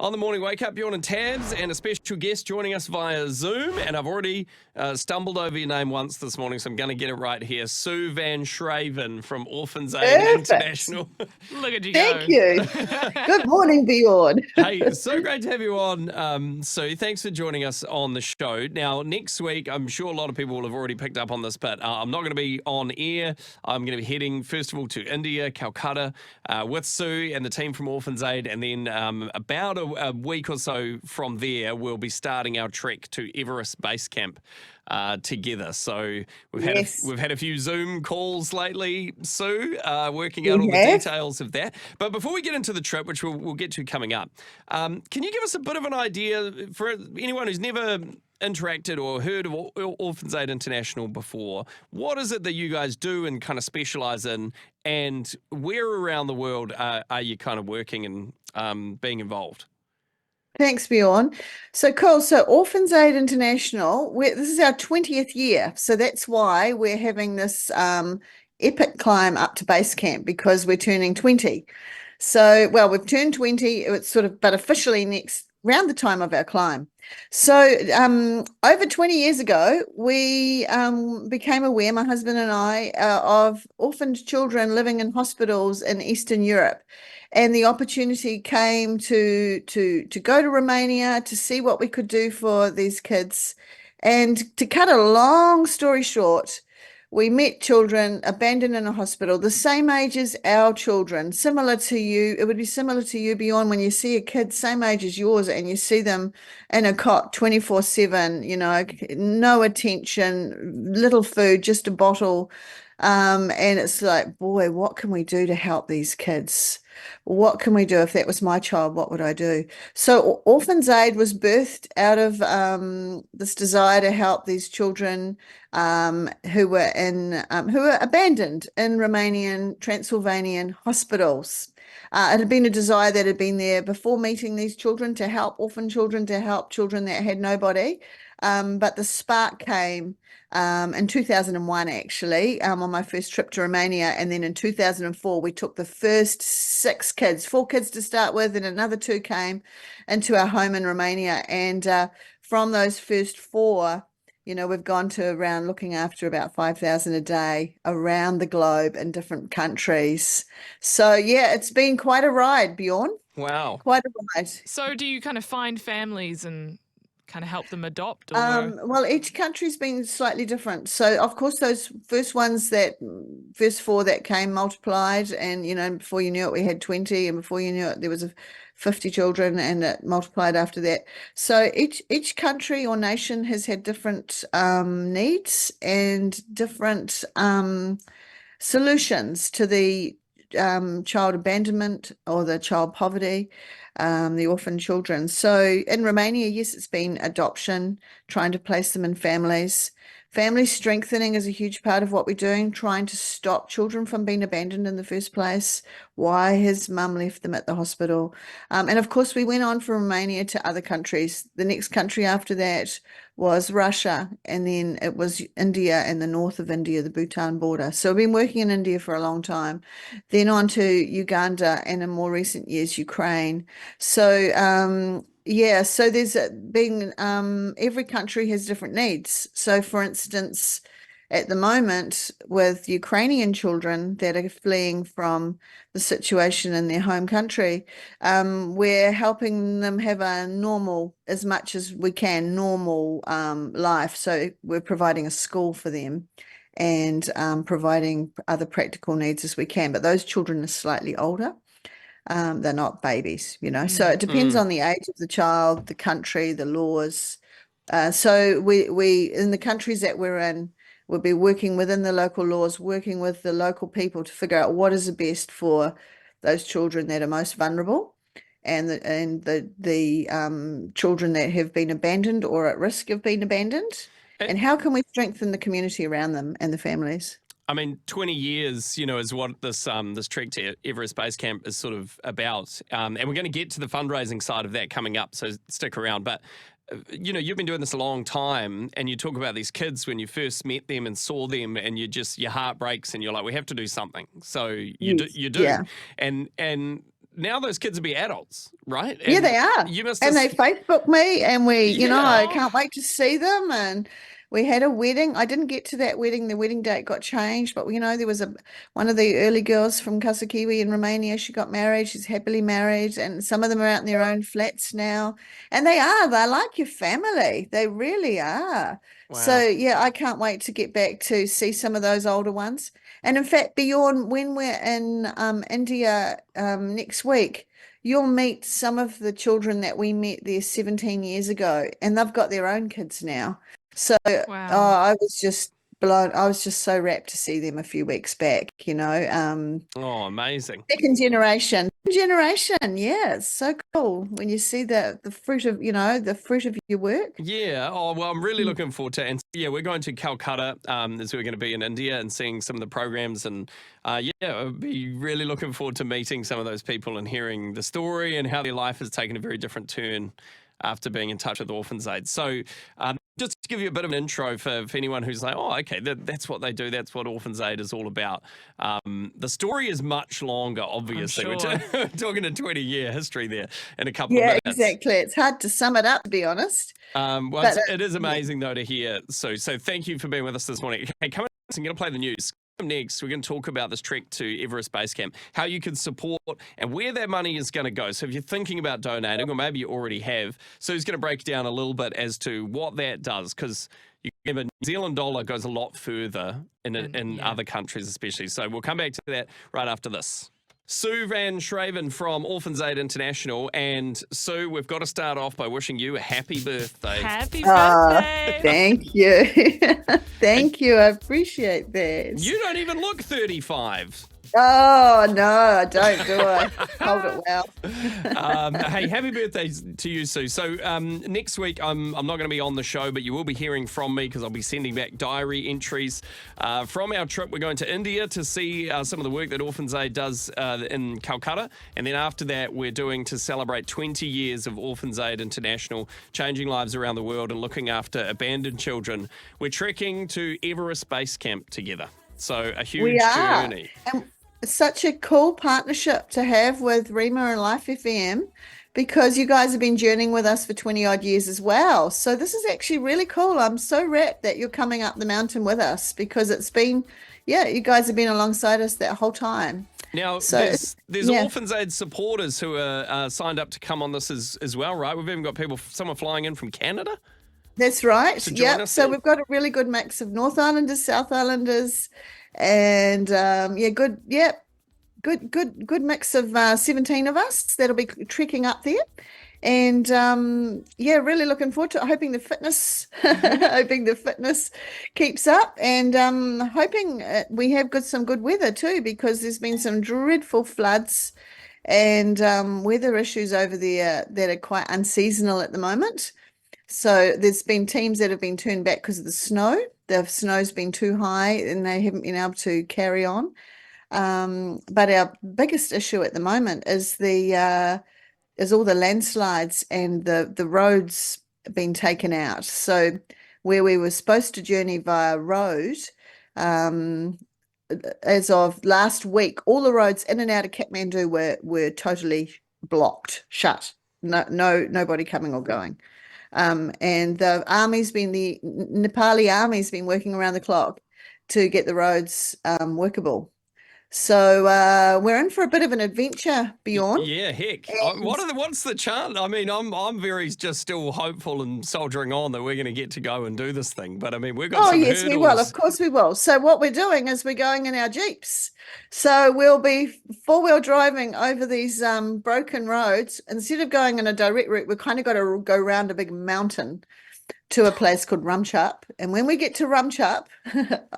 On the morning wake up, Bjorn and Tabs, and a special guest joining us via Zoom. And I've already stumbled over your name once this morning, so I'm going to get it right here. Sue Van Schreven from Orphans Aid Perfect. International. Look at you Thank go. you. Good morning, Bjorn. Hey, so great to have you on, Sue. Thanks for joining us on the show. Now, next week, I'm sure a lot of people will have already picked up on this, but I'm not going to be on air. I'm going to be heading, first of all, to India, Calcutta, with Sue and the team from Orphans Aid, and then about a week or so from there, we'll be starting our trek to Everest Base Camp together. So we've had a few Zoom calls lately, Sue, working out all the details of that. But before we get into the trip, which we'll get to coming up, can you give us a bit of an idea for anyone who's never interacted or heard of Orphans Aid International before? What is it that you guys do and kind of specialize in, and where around the world are you kind of working and being involved? Thanks, Bjorn. So cool. So Orphans Aid International, this is our 20th year. So that's why we're having this epic climb up to base camp, because we're turning 20. So, well, we've turned 20. It's sort of, but officially next around the time of our climb. So over 20 years ago, we became aware, my husband and I, of orphaned children living in hospitals in Eastern Europe. And the opportunity came to go to Romania to see what we could do for these kids. And to cut a long story short, we met children abandoned in a hospital, the same age as our children, similar to you. It would be similar to you, Bjorn, when you see a kid same age as yours and you see them in a cot 24/7, no attention, little food, just a bottle. And it's like, boy, what can we do to help these kids? What can we do? If that was my child, what would I do? So Orphans Aid was birthed out of this desire to help these children who were abandoned in Romanian, Transylvanian hospitals. It had been a desire that had been there before meeting these children, to help orphan children, to help children that had nobody. But the spark came in 2001, actually, on my first trip to Romania. And then in 2004, we took the first 6 kids, 4 kids to start with, and another 2 came into our home in Romania. And from those first 4, we've gone to around looking after about 5,000 a day around the globe in different countries. So, yeah, it's been quite a ride, Bjorn. Wow. Quite a ride. So do you kind of find families and kind of help them adopt? Or? Well, each country's been slightly different. So, of course, those first 4 that came multiplied, and, before you knew it, we had 20, and before you knew it, there was 50 children, and it multiplied after that. So each country or nation has had different needs and different solutions to the child abandonment or the child poverty, the orphan children. So in Romania, yes, it's been adoption, trying to place them in families. Family strengthening is a huge part of what we're doing, trying to stop children from being abandoned in the first place. Why has mum left them at the hospital? And of course, we went on from Romania to other countries. The next country after that was Russia, and then it was India and the north of India, the Bhutan border. So I've been working in India for a long time, then on to Uganda, and in more recent years, Ukraine. So yeah, so there's been every country has different needs. So for instance, at the moment, with Ukrainian children that are fleeing from the situation in their home country, we're helping them have a normal, as much as we can, normal life. So we're providing a school for them and providing other practical needs as we can. But those children are slightly older. They're not babies, So it depends on the age of the child, the country, the laws. So we in the countries that we're in, we'll be working within the local laws, working with the local people to figure out what is the best for those children that are most vulnerable, and the children that have been abandoned or at risk of being abandoned, and how can we strengthen the community around them and the families. I mean, 20 years, is what this trek to Everest Base Camp is sort of about. And we're going to get to the fundraising side of that coming up, so stick around. But, you've been doing this a long time, and you talk about these kids when you first met them and saw them, and your heart breaks, and you're like, we have to do something. So you do. Yeah. And now those kids will be adults, right? Yeah, And they are. you must And they Facebook me, and we, I Yeah. can't wait to see them. And we had a wedding. I didn't get to that wedding. The wedding date got changed, but there was one of the early girls from Kasakiwi in Romania. She got married. She's happily married, and some of them are out in their own flats now. And they're like your family. They really are. So Wow. yeah, I can't wait to get back to see some of those older ones. And in fact, Bjorn, when we're in India next week, you'll meet some of the children that we met there 17 years ago, and they've got their own kids now. So Wow. I was just blown. I was just so rapt to see them a few weeks back, Oh, amazing. second generation. Yeah, it's so cool when you see the fruit of, the fruit of your work. Yeah. Oh, well, I'm really looking forward to it. And yeah, we're going to Calcutta as we're going to be in India and seeing some of the programs. And yeah, I'll be really looking forward to meeting some of those people and hearing the story and how their life has taken a very different turn after being in touch with Orphans Aid. So just to give you a bit of an intro for anyone who's like, oh, okay, that's what they do. That's what Orphans Aid is all about. The story is much longer, obviously. sure. We're talking a 20-year history there in a couple of Yeah, minutes. exactly. It's hard to sum it up, to be honest. Well, But, it is amazing, though, to hear. So thank you for being with us this morning. Okay, coming up, I'm going to play the news. Next, we're going to talk about this trek to Everest Base Camp, how you can support and where that money is going to go. So if you're thinking about donating, or maybe you already have, Sue's going to break down a little bit as to what that does, because a New Zealand dollar goes a lot further in other countries especially. So we'll come back to that right after this. Sue Van Schreven from Orphans Aid International. And Sue, we've got to start off by wishing you a happy birthday. Happy birthday. Thank you. Thank you. I appreciate that. You don't even look 35. Oh, no, I don't, do I? Hold it well. Hey, happy birthday to you, Sue. So next week, I'm not going to be on the show, but you will be hearing from me because I'll be sending back diary entries from our trip. We're going to India to see some of the work that Orphans Aid does in Calcutta. And then after that, we're doing to celebrate 20 years of Orphans Aid International, changing lives around the world and looking after abandoned children. We're trekking to Everest Base Camp together. So a huge journey. And it's such a cool partnership to have with Rima and Life FM, because you guys have been journeying with us for 20 odd years as well. So this is actually really cool. I'm so rapt that you're coming up the mountain with us, because it's been, you guys have been alongside us that whole time. Now, So there's Orphans Aid supporters who are signed up to come on this as well, right? We've even got someone flying in from Canada. That's right. To join us So then? we've got a really good mix of North Islanders, South Islanders, and good mix of 17 of us that'll be trekking up there. And really looking forward to it. Hoping the fitness keeps up, and hoping we have some good weather too, because there's been some dreadful floods and weather issues over there that are quite unseasonal at the moment. So there's been teams that have been turned back because of the snow. The snow's been too high and they haven't been able to carry on. But our biggest issue at the moment is all the landslides and the roads being taken out. So where we were supposed to journey via road, as of last week, all the roads in and out of Kathmandu were totally blocked, shut. Nobody coming or going. And the Nepali army's been working around the clock to get the roads workable. So we're in for a bit of an adventure, Bjorn. Yeah, heck. What's the chance? I mean, I'm very just still hopeful and soldiering on that we're going to get to go and do this thing. But I mean, we've got some yes, hurdles. we will. Of course we will. So what we're doing is we're going in our Jeeps. So we'll be four-wheel driving over these broken roads. Instead of going in a direct route, we've kind of got to go around a big mountain to a place called Rumchup. And when we get to Rumchup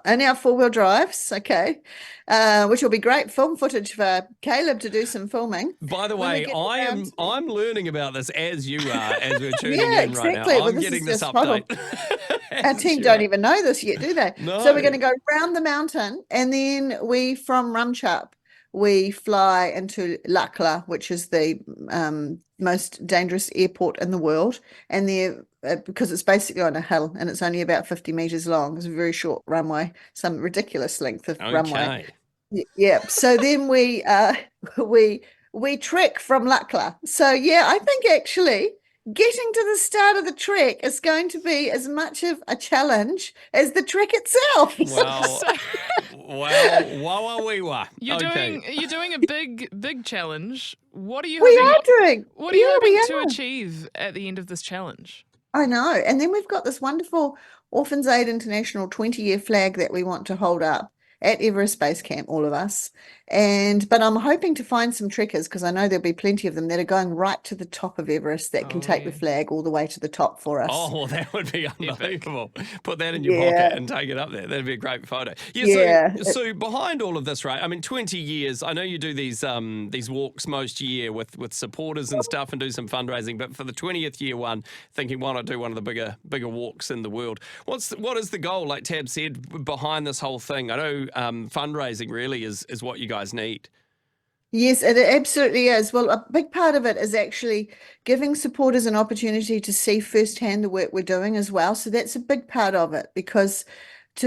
in our four-wheel drives, which will be great film footage for Caleb to do some filming. By the way, I'm learning about this as you are, as we're tuning Yeah, in right exactly. now. Well, I'm this getting is this just update. Our team don't even know this yet, do they? No. So we're going to go round the mountain, and then from Rumchup, we fly into Lakla, which is the most dangerous airport in the world. And there, because it's basically on a hill and it's only about 50 meters long, it's a very short runway, some ridiculous length of runway. Yeah. So then we we trek from Lachlan. So yeah, I think actually getting to the start of the trek is going to be as much of a challenge as the trek itself. Well, So well, wah wee wah. Okay. you're doing a big challenge. What are you We hoping? are doing. What are you Yeah, we hoping to are. achieve at the end of this challenge? I know. And then we've got this wonderful Orphans Aid International 20-year flag that we want to hold up at Everest Base Camp, all of us. But I'm hoping to find some trekkers because I know there'll be plenty of them that are going right to the top of Everest that can Oh, take the yeah. flag all the way to the top for us. Oh, well, that would be unbelievable. Put that in your Yeah. pocket and take it up there. That'd be a great photo. Yeah. So behind all of this, right? I mean, 20 years. I know you do these walks most year with supporters and stuff and do some fundraising. But for the 20th year one, thinking why not do one of the bigger walks in the world? What is the goal? Like Tab said, behind this whole thing. I know fundraising really is what you guys need. Yes, it absolutely is. Well, a big part of it is actually giving supporters an opportunity to see firsthand the work we're doing as well. So that's a big part of it because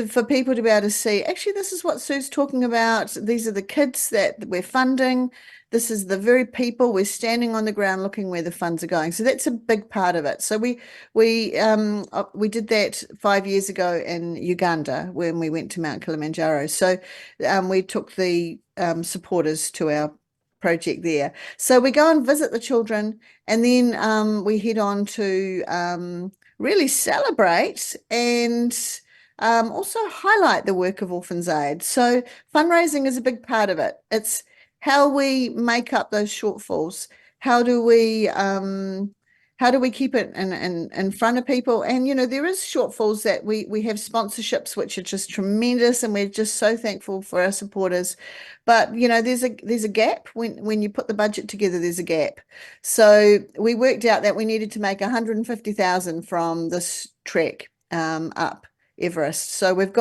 for people to be able to see, actually, this is what Sue's talking about. These are the kids that we're funding. This is the very people we're standing on the ground looking where the funds are going. So that's a big part of it. So we did that 5 years ago in Uganda when we went to Mount Kilimanjaro. So we took the supporters to our project there. So we go and visit the children, and then we head on to really celebrate and also highlight the work of Orphans Aid. So fundraising is a big part of it. It's how we make up those shortfalls. How do we keep it in front of people? And there is shortfalls that we have sponsorships which are just tremendous, and we're just so thankful for our supporters. But there's a gap when you put the budget together. There's a gap. So we worked out that we needed to make 150,000 from this trek up Everest. So we're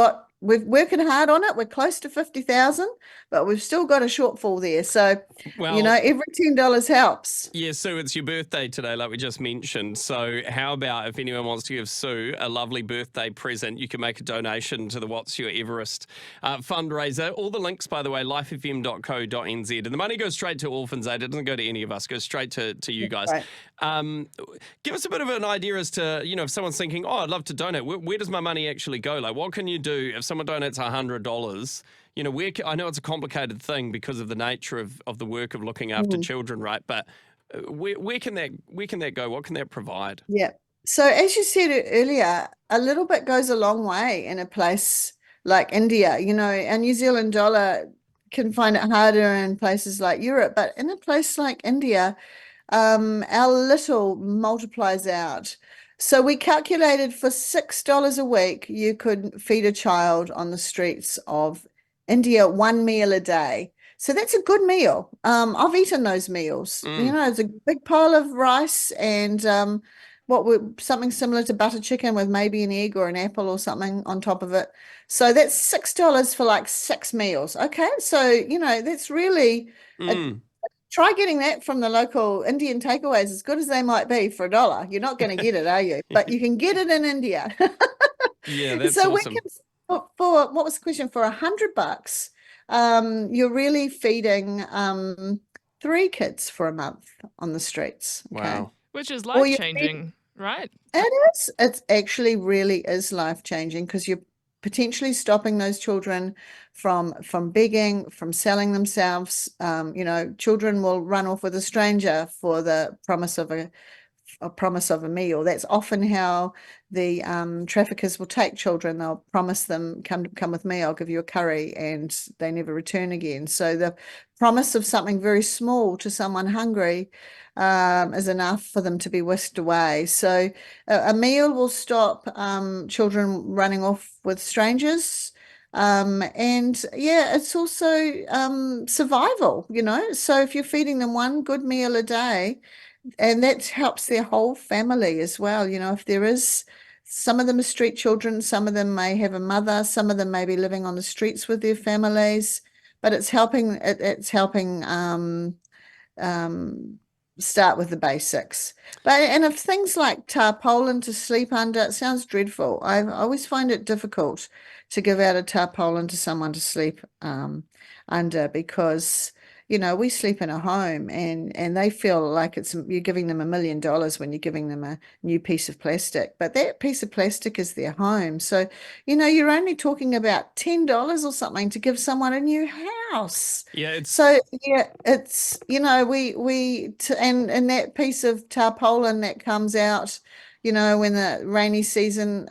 working hard on it. We're close to 50,000, but we've still got a shortfall there. So, Well, every $10 helps. yeah, Sue, it's your birthday today, like we just mentioned. So how about if anyone wants to give Sue a lovely birthday present, you can make a donation to the What's Your Everest fundraiser. All the links, by the way, lifefm.co.nz. And the money goes straight to Orphans Aid. It doesn't go to any of us. It goes straight to you guys. Right. Give us a bit of an idea as to, if someone's thinking, oh, I'd love to donate, where does my money actually go? Like, what can you do if someone donates $100? I know it's a complicated thing because of the nature of the work of looking after children, right? But where can that go? What can that provide? Yeah. So as you said earlier, a little bit goes a long way in a place like India. Our New Zealand dollar can find it harder in places like Europe, but in a place like India, our little multiplies out. So we calculated for $6 a week, you could feed a child on the streets of India 1 meal a day. So that's a good meal. I've eaten those meals. It's a big pile of rice and something similar to butter chicken with maybe an egg or an apple or something on top of it. So that's $6 for like 6 meals. Okay, so that's really try getting that from the local Indian takeaways, as good as they might be, for $1. You're not going to get it, are you? But you can get it in India. Yeah, that's so awesome. we can, for what was the question, for $100, you're really feeding 3 kids for a month on the streets. Okay? Wow. Which is Or you life-changing, right? It is. It actually really is life-changing because you're potentially stopping those children from begging, from selling themselves. Children will run off with a stranger for the promise of a meal. That's often how the traffickers will take children. They'll promise them, come with me, I'll give you a curry, and they never return again. So the promise of something very small to someone hungry is enough for them to be whisked away. So a meal will stop children running off with strangers. And yeah, it's also survival, So if you're feeding them one good meal a day, and that helps their whole family as well. If there is, some of them are street children, some of them may have a mother, some of them may be living on the streets with their families, but it's helping start with the basics. And if things like tarpaulin to sleep under, it sounds dreadful. I always find it difficult to give out a tarpaulin to someone to sleep under because we sleep in a home, and they feel like you're giving them $1 million when you're giving them a new piece of plastic. But that piece of plastic is their home. So, you're only talking about $10 or something to give someone a new house. Yeah, So yeah, it's and that piece of tarpaulin that comes out, when the rainy season,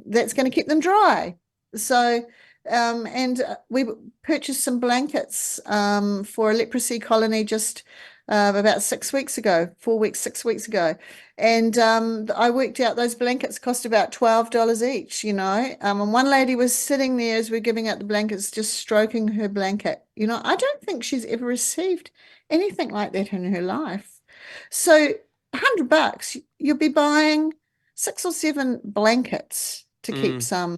that's going to keep them dry. So, and we purchased some blankets for a leprosy colony just about 6 weeks ago, 4 weeks, 6 weeks ago. And I worked out those blankets cost about $12 each, and one lady was sitting there as we're giving out the blankets, just stroking her blanket. I don't think she's ever received anything like that in her life. So $100, you'll be buying 6 or 7 blankets to keep some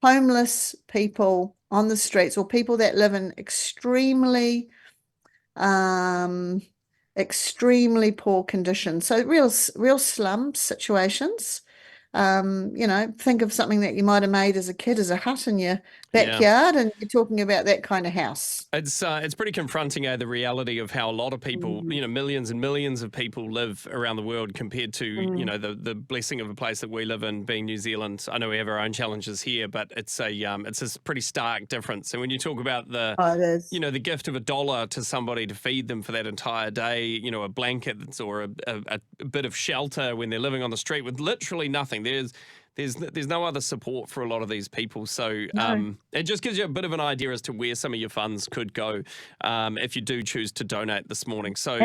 homeless people on the streets, or people that live in extremely poor conditions. So real slum situations. Think of something that you might have made as a kid as a hut in your backyard, and you're talking about that kind of house. It's pretty confronting, the reality of how a lot of people, millions and millions of people live around the world compared to, the blessing of a place that we live in, being New Zealand. I know we have our own challenges here, but it's a pretty stark difference. And when you talk about the gift of $1 to somebody to feed them for that entire day, a blanket or a bit of shelter when they're living on the street with literally nothing. There's no other support for a lot of these people. So it just gives you a bit of an idea as to where some of your funds could go if you do choose to donate this morning. So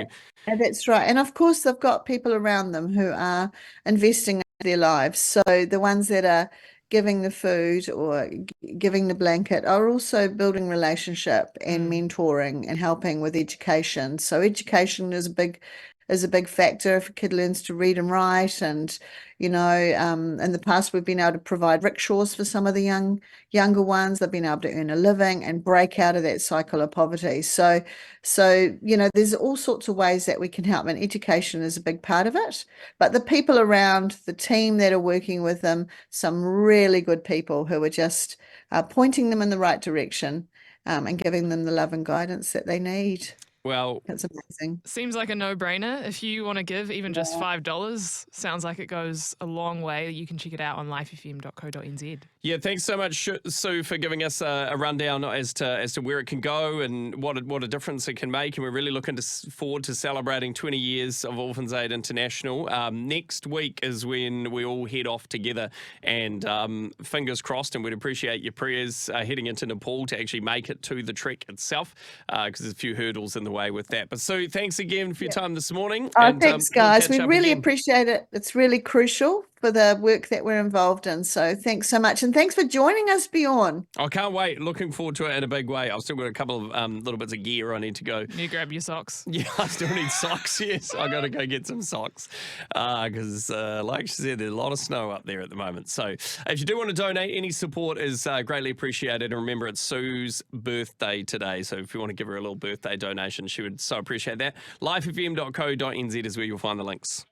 that's right. And of course, they've got people around them who are investing in their lives. So the ones that are giving the food or giving the blanket are also building relationship and mentoring and helping with education. So education is a big factor. If a kid learns to read and write, and in the past we've been able to provide rickshaws for some of the younger ones. They've been able to earn a living and break out of that cycle of poverty. So there's all sorts of ways that we can help, and education is a big part of it. But the people around the team that are working with them, some really good people who are just pointing them in the right direction, and giving them the love and guidance that they need. Well, that's amazing. Seems like a no-brainer. If you want to give even just $5, sounds like it goes a long way. You can check it out on lifefm.co.nz. Yeah, thanks so much, Sue, for giving us a rundown as to where it can go and what a difference it can make. And we're really looking forward to celebrating 20 years of Orphans Aid International. Next week is when we all head off together, and fingers crossed, and we'd appreciate your prayers heading into Nepal to actually make it to the trek itself, because there's a few hurdles in the way with that. But Sue, thanks again for your time this morning. Thanks, guys. We really appreciate it. It's really crucial for the work that we're involved in. So thanks so much. And thanks for joining us, Bjorn. I can't wait. Looking forward to it in a big way. I've still got a couple of little bits of gear I need to go. You grab your socks. Yeah, I still need socks. Yes, I got to go get some socks because, like she said, there's a lot of snow up there at the moment. So if you do want to donate, any support is greatly appreciated. And remember, it's Sue's birthday today. So if you want to give her a little birthday donation, she would so appreciate that. lifefm.co.nz is where you'll find the links.